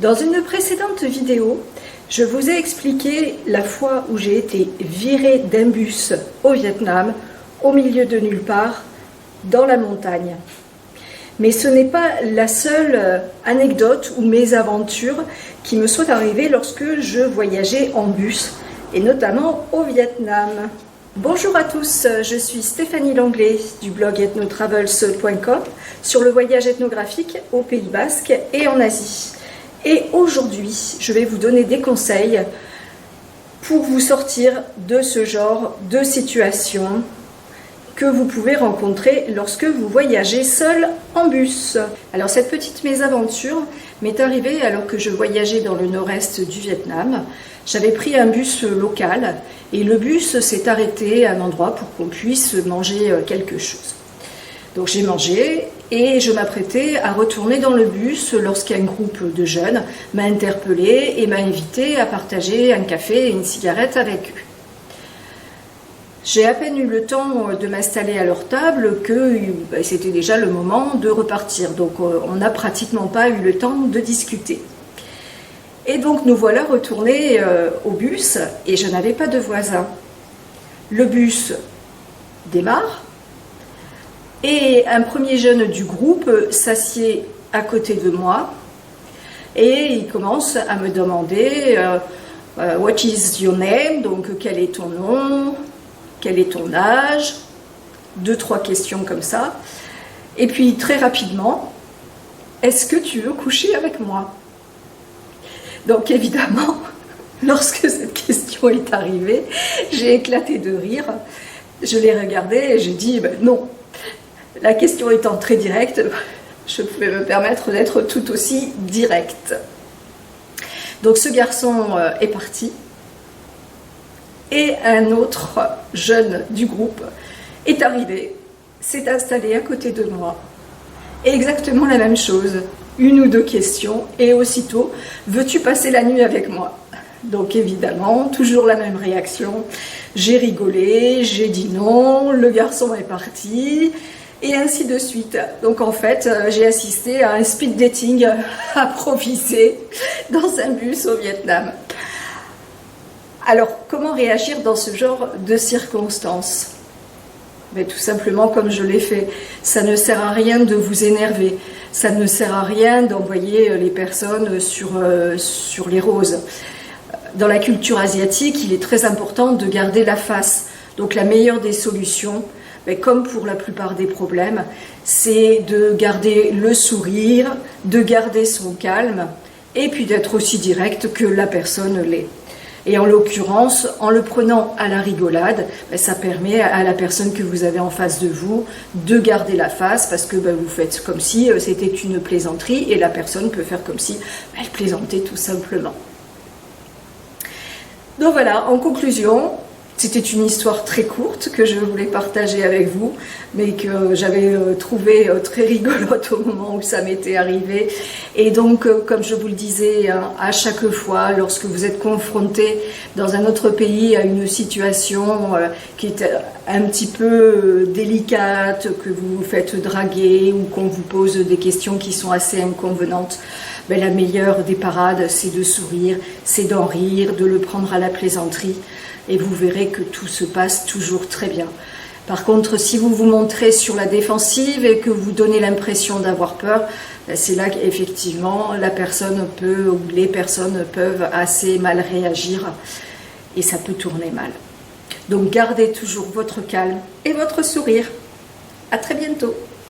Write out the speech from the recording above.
Dans une précédente vidéo, je vous ai expliqué la fois où j'ai été virée d'un bus au Vietnam, au milieu de nulle part, dans la montagne. Mais ce n'est pas la seule anecdote ou mésaventure qui me soit arrivée lorsque je voyageais en bus, et notamment au Vietnam. Bonjour à tous, je suis Stéphanie Langlais du blog ethnotravels.com sur le voyage ethnographique au Pays Basque et en Asie. Et aujourd'hui, je vais vous donner des conseils pour vous sortir de ce genre de situation que vous pouvez rencontrer lorsque vous voyagez seul en bus. Alors cette petite mésaventure m'est arrivée alors que je voyageais dans le nord-est du Vietnam. J'avais pris un bus local et le bus s'est arrêté à un endroit pour qu'on puisse manger quelque chose. Donc j'ai mangé et je m'apprêtais à retourner dans le bus lorsqu'un groupe de jeunes m'a interpellée et m'a invité à partager un café et une cigarette avec eux. J'ai à peine eu le temps de m'installer à leur table que c'était déjà le moment de repartir. Donc on n'a pratiquement pas eu le temps de discuter. Et donc nous voilà retournés au bus et je n'avais pas de voisin. Le bus démarre et un premier jeune du groupe s'assied à côté de moi et il commence à me demander What is your name? Donc quel est ton nom? Quel est ton âge? 2-3 questions comme ça. Et puis très rapidement, est-ce que tu veux coucher avec moi? Donc évidemment, lorsque cette question est arrivée, j'ai éclaté de rire. Je l'ai regardé et j'ai dit non. La question étant très directe, je pouvais me permettre d'être tout aussi directe. Donc ce garçon est parti. Et un autre jeune du groupe est arrivé, s'est installé à côté de moi. Et exactement la même chose, 1 ou 2 questions, et aussitôt, veux-tu passer la nuit avec moi? Donc évidemment, toujours la même réaction, j'ai rigolé, j'ai dit non, le garçon est parti, et ainsi de suite. Donc en fait, j'ai assisté à un speed dating improvisé dans un bus au Vietnam. Alors, comment réagir dans ce genre de circonstances? Tout simplement comme je l'ai fait. Ça ne sert à rien de vous énerver. Ça ne sert à rien d'envoyer les personnes sur les roses. Dans la culture asiatique, il est très important de garder la face. Donc la meilleure des solutions, comme pour la plupart des problèmes, c'est de garder le sourire, de garder son calme, et puis d'être aussi direct que la personne l'est. Et en l'occurrence, en le prenant à la rigolade, ça permet à la personne que vous avez en face de vous de garder la face parce que vous faites comme si c'était une plaisanterie et la personne peut faire comme si elle plaisantait tout simplement. Donc voilà, en conclusion, c'était une histoire très courte que je voulais partager avec vous, mais que j'avais trouvé très rigolote au moment où ça m'était arrivé. Et donc, comme je vous le disais, à chaque fois, lorsque vous êtes confronté dans un autre pays à une situation qui est un petit peu délicate, que vous vous faites draguer ou qu'on vous pose des questions qui sont assez inconvenantes, la meilleure des parades, c'est de sourire, c'est d'en rire, de le prendre à la plaisanterie. Et vous verrez que tout se passe toujours très bien. Par contre, si vous vous montrez sur la défensive et que vous donnez l'impression d'avoir peur, c'est là qu'effectivement la personne peut ou les personnes peuvent assez mal réagir et ça peut tourner mal. Donc gardez toujours votre calme et votre sourire. À très bientôt.